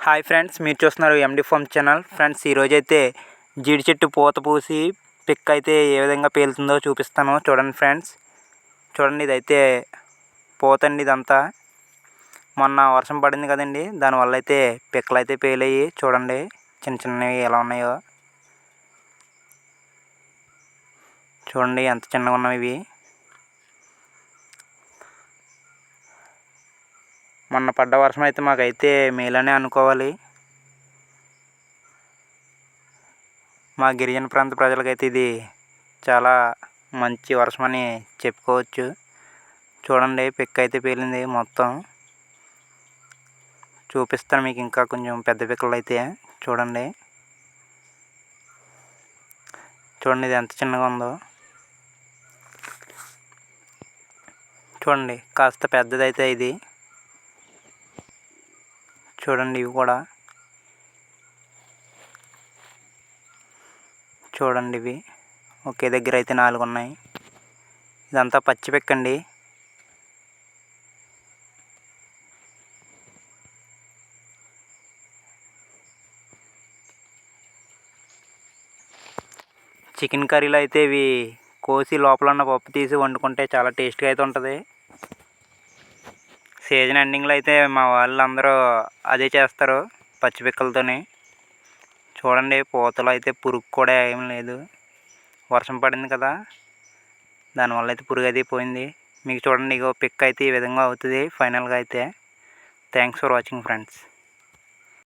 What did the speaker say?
Hi friends, మీరు చూస్తున్నారు ఎండి form channel. Friends, ఈరోజైతే జీడి చెట్టు పూత పూసి పిక్ అయితే ఏ విధంగా పేలుతుందో చూపిస్తాను. చూడండి ఫ్రెండ్స్, చూడండి ఇదైతే పూత అండి. ఇదంతా మొన్న వర్షం పడింది కదండి, దానివల్ల అయితే పిక్కలు అయితే పేలాయి. చూడండి చిన్న చిన్నవి ఎలా ఉన్నాయో. చూడండి ఎంత చిన్నగా ఉన్నవి ఇవి. మొన్న పడ్డ వర్షం అయితే మాకైతే మేలనే అనుకోవాలి. మా గిరిజన ప్రాంత ప్రజలకైతే ఇది చాలా మంచి వర్షం అని చెప్పుకోవచ్చు. చూడండి పిక్ అయితే పేలింది మొత్తం. చూపిస్తాను మీకు ఇంకా కొంచెం పెద్ద పిక్కలు అయితే. చూడండి చూడండి ఇది ఎంత చిన్నగా ఉందో. చూడండి కాస్త పెద్దదైతే ఇది. చూడండి ఇవి కూడా చూడండి, ఇవి ఒకే దగ్గర అయితే 4 ఉన్నాయి. ఇదంతా పచ్చి పిక్కండి. చికెన్ కర్రీలో అయితే ఇవి కోసి లోపల ఉన్న పప్పు తీసి వండుకుంటే చాలా టేస్ట్గా అయితే ఉంటుంది. సీజన్ ఎండింగ్లో అయితే మా వాళ్ళందరూ అదే చేస్తారు, పచ్చి పిక్కలతోని. చూడండి పూతలో అయితే పురుగు కూడా ఏం లేదు. వర్షం పడింది కదా, దానివల్ల అయితే పురుగు అయితే పోయింది. మీకు చూడండి ఇగో పిక్ అయితే ఈ విధంగా అవుతుంది ఫైనల్గా అయితే. Thanks for watching friends.